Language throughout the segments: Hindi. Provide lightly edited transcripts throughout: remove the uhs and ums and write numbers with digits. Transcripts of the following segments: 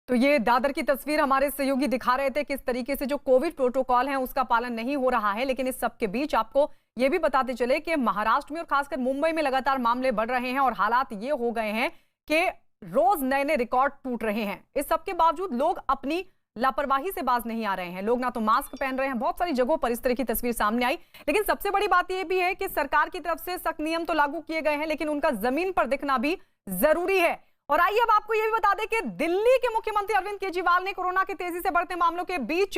तो ये दादर की तस्वीर हमारे सहयोगी दिखा रहे थे किस तरीके से जो कोविड प्रोटोकॉल है उसका पालन नहीं हो रहा है। लेकिन इस सब के बीच आपको ये भी बताते चले कि महाराष्ट्र में और खासकर मुंबई में लगातार मामले बढ़ रहे हैं और हालात ये हो गए हैं कि रोज नए नए रिकॉर्ड टूट रहे हैं। इस सब के बावजूद लोग अपनी लापरवाही से बाज नहीं आ रहे हैं। लोग ना तो मास्क पहन रहे हैं, बहुत सारी जगहों पर इस तरह की तस्वीर सामने आई। लेकिन सबसे बड़ी बात यह भी है कि सरकार की तरफ से सख्त नियम तो लागू किए गए हैं, लेकिन उनका जमीन पर दिखना भी जरूरी है। और आइए अब आपको यह भी बता दें कि दिल्ली के मुख्यमंत्री अरविंद केजरीवाल ने कोरोना के तेजी से बढ़ते मामलों के बीच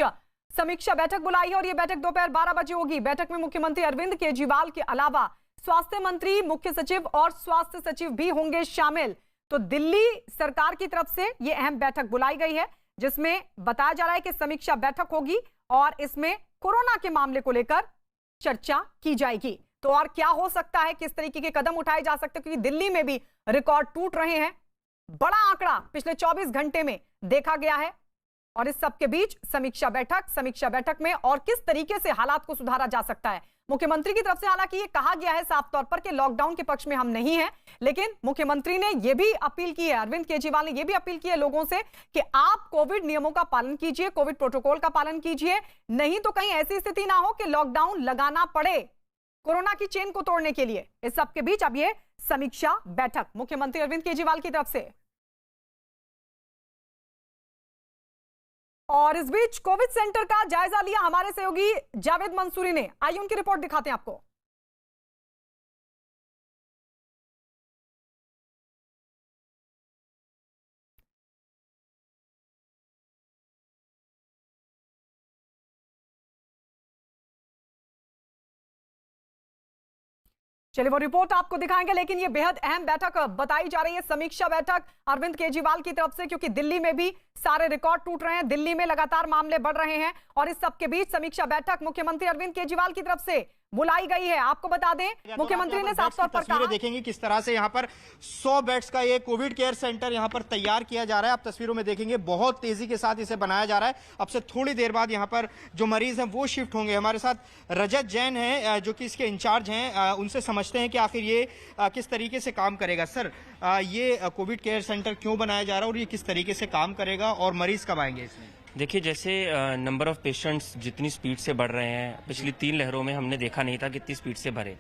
समीक्षा बैठक बुलाई है और यह बैठक दोपहर 12 बजे होगी। बैठक में मुख्यमंत्री अरविंद केजरीवाल के अलावा स्वास्थ्य मंत्री, मुख्य सचिव और स्वास्थ्य सचिव भी होंगे शामिल। तो दिल्ली सरकार की तरफ से यह अहम बैठक बुलाई गई है जिसमें बताया जा रहा है कि समीक्षा बैठक होगी और इसमें कोरोना के मामले को लेकर चर्चा की जाएगी। तो और क्या हो सकता है, किस तरीके के कदम उठाए जा सकते हैं, क्योंकि दिल्ली में भी रिकॉर्ड टूट रहे हैं। बड़ा आंकड़ा पिछले 24 घंटे में देखा गया है और इस सब के बीच समीक्षा बैठक में और किस तरीके से हालात को सुधारा जा सकता है। मुख्यमंत्री की तरफ से हालांकि ये कहा गया है साफ तौर पर कि लॉकडाउन के पक्ष में हम नहीं हैं, लेकिन मुख्यमंत्री ने यह भी अपील की है, अरविंद केजरीवाल ने यह भी अपील की है लोगों से कि आप कोविड नियमों का पालन कीजिए, कोविड प्रोटोकॉल का पालन कीजिए, नहीं तो कहीं ऐसी स्थिति ना हो कि लॉकडाउन लगाना पड़े कोरोना की चेन को तोड़ने के लिए। इस सब के बीच अब यह समीक्षा बैठक मुख्यमंत्री अरविंद केजरीवाल की तरफ से। और इस बीच कोविड सेंटर का जायजा लिया हमारे सहयोगी जावेद मंसूरी ने। आइए उनकी रिपोर्ट दिखाते हैं आपको। चलिए वो रिपोर्ट आपको दिखाएंगे, लेकिन ये बेहद अहम बैठक बताई जा रही है, समीक्षा बैठक अरविंद केजरीवाल की तरफ से, क्योंकि दिल्ली में भी सारे रिकॉर्ड टूट रहे हैं, दिल्ली में लगातार मामले बढ़ रहे हैं और इस सब के बीच समीक्षा बैठक मुख्यमंत्री अरविंद केजरीवाल की तरफ से बुलाई गई है। आपको बता दें मुख्यमंत्री ने साफ तौर पर कहा, देखेंगे किस तरह से यहाँ पर 100 बेड्स का ये कोविड केयर सेंटर यहाँ पर तैयार किया जा रहा है। आप तस्वीरों में देखेंगे बहुत तेजी के साथ इसे बनाया जा रहा है। अब से थोड़ी देर बाद यहाँ पर जो मरीज हैं वो शिफ्ट होंगे। हमारे साथ रजत जैन है जो कि इसके इंचार्ज हैं, उनसे समझते हैं कि आखिर ये किस तरीके से काम करेगा। सर, ये कोविड केयर सेंटर क्यों बनाया जा रहा है और ये किस तरीके से काम करेगा और मरीज कब आएंगे इसमें? देखिए, जैसे नंबर ऑफ पेशेंट्स जितनी स्पीड से बढ़ रहे हैं, पिछली 3 लहरों में हमने देखा नहीं था कितनी स्पीड से भरे।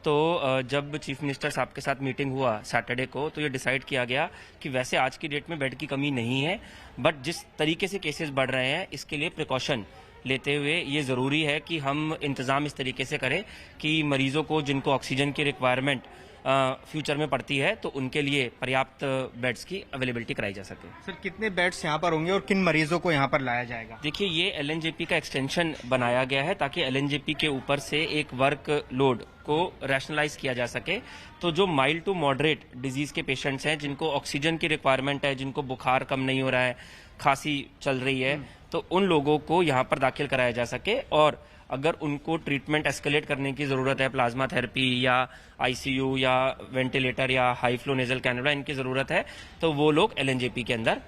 तो जब चीफ मिनिस्टर साहब के साथ मीटिंग हुआ सैटरडे को, तो ये डिसाइड किया गया कि वैसे आज की डेट में बेड की कमी नहीं है, बट जिस तरीके से केसेस बढ़ रहे हैं इसके लिए प्रिकॉशन लेते हुए ये ज़रूरी है कि हम इंतज़ाम इस तरीके से करें कि मरीज़ों को जिनको ऑक्सीजन की रिक्वायरमेंट फ्यूचर में पड़ती है तो उनके लिए पर्याप्त बेड्स की अवेलेबिलिटी कराई जा सके। सर, कितने बेड्स यहाँ पर होंगे और किन मरीजों को यहाँ पर लाया जाएगा? देखिए, ये एलएनजेपी का एक्सटेंशन बनाया गया है ताकि एलएनजेपी के ऊपर से एक वर्क लोड को रैशनलाइज किया जा सके। तो जो माइल्ड टू मॉडरेट डिजीज के पेशेंट्स हैं, जिनको ऑक्सीजन की रिक्वायरमेंट है, जिनको बुखार कम नहीं हो रहा है, खांसी चल रही है, तो उन लोगों को यहाँ पर दाखिल कराया जा सके। और अगर उनको ट्रीटमेंट एस्केलेट करने की ज़रूरत है, प्लाज्मा थेरेपी या आईसीयू या वेंटिलेटर या हाई फ्लो नेजल कैनुला इनकी ज़रूरत है, तो वो लोग एलएनजेपी के अंदर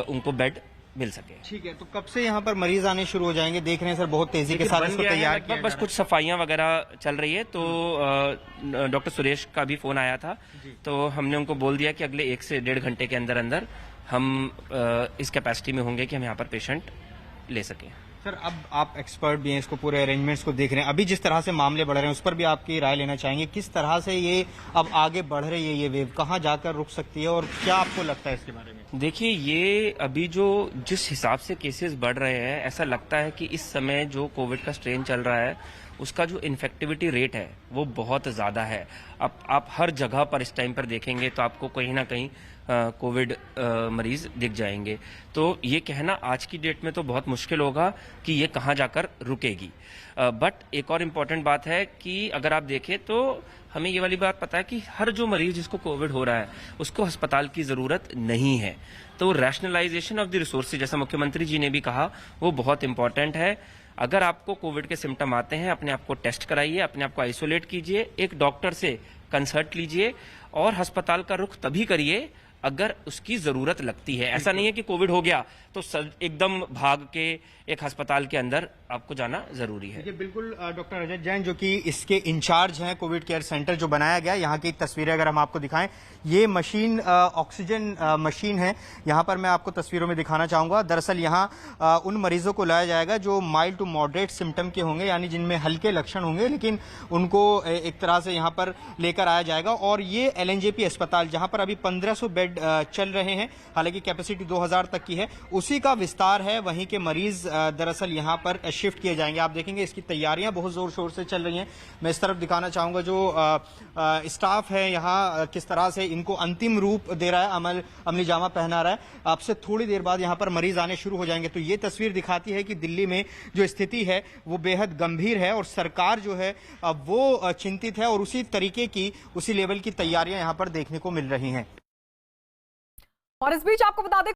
उनको बेड मिल सके। ठीक है, तो कब से यहाँ पर मरीज आने शुरू हो जाएंगे? देख रहे हैं सर बहुत तेजी के साथ इसको तैयार किया, बस कुछ सफाइयाँ वगैरह चल रही है। तो डॉक्टर सुरेश का भी फोन आया था, तो हमने उनको बोल दिया कि अगले 1 से 1.5 घंटे के अंदर अंदर हम इस कैपेसिटी में होंगे कि हम यहाँ पर पेशेंट ले सकें। सर, अब आप एक्सपर्ट भी हैं, इसको पूरे अरेंजमेंट्स को देख रहे हैं, अभी जिस तरह से मामले बढ़ रहे हैं उस पर भी आपकी राय लेना चाहेंगे। किस तरह से ये अब आगे बढ़ रही है, ये वेव कहाँ जाकर रुक सकती है और क्या आपको लगता है इसके बारे में? देखिए, ये अभी जो जिस हिसाब से केसेस बढ़ रहे हैं, ऐसा लगता है कि इस समय जो कोविड का स्ट्रेन चल रहा है उसका जो इन्फेक्टिविटी रेट है वो बहुत ज़्यादा है। अब आप हर जगह पर इस टाइम पर देखेंगे तो आपको कहीं ना कहीं कोविड मरीज दिख जाएंगे। तो ये कहना आज की डेट में तो बहुत मुश्किल होगा कि ये कहाँ जाकर रुकेगी। बट एक और इम्पॉर्टेंट बात है कि अगर आप देखें तो हमें ये वाली बात पता है कि हर जो मरीज जिसको कोविड हो रहा है उसको अस्पताल की ज़रूरत नहीं है। तो रैशनलाइजेशन ऑफ द रिसोर्सेज, जैसा मुख्यमंत्री जी ने भी कहा, वो बहुत इंपॉर्टेंट है। अगर आपको कोविड के सिम्टम आते हैं, अपने आप को टेस्ट कराइए, अपने आप को आइसोलेट कीजिए, एक डॉक्टर से कंसल्ट लीजिए और अस्पताल का रुख तभी करिए अगर उसकी जरूरत लगती है। ऐसा नहीं है कि कोविड हो गया तो एकदम भाग के एक अस्पताल के अंदर आपको जाना जरूरी है। ये बिल्कुल डॉक्टर रजत जैन जो कि इसके इंचार्ज हैं कोविड केयर सेंटर जो बनाया गया, यहाँ की तस्वीरें अगर हम आपको दिखाएं, ये मशीन ऑक्सीजन मशीन है। यहाँ पर मैं आपको तस्वीरों में दिखाना चाहूंगा। दरअसल यहाँ उन मरीजों को लाया जाएगा जो माइल्ड टू मॉडरेट सिम्टम के होंगे, यानी जिनमें हल्के लक्षण होंगे, लेकिन उनको एक तरह से यहाँ पर लेकर आया जाएगा। और ये एलएनजेपी अस्पताल जहाँ पर अभी 1500 बेड चल रहे हैं, हालांकि कैपेसिटी 2000 तक की है, उसी का विस्तार है। वहीं के मरीज दरअसल यहाँ पर शिफ्ट किए जाएंगे। आप देखेंगे इसकी तैयारियां बहुत जोर शोर से चल रही हैं। मैं इस तरफ दिखाना चाहूंगा जो स्टाफ है यहाँ किस तरह से इनको अंतिम रूप दे रहा है, अमली जामा पहना रहा है। आपसे थोड़ी देर बाद यहाँ पर मरीज आने शुरू हो जाएंगे। तो ये तस्वीर दिखाती है कि दिल्ली में जो स्थिति है वो बेहद गंभीर है और सरकार जो है वो चिंतित है और उसी तरीके की उसी लेवल की तैयारियां यहाँ पर देखने को मिल रही हैं। और इस बीच आपको बता दें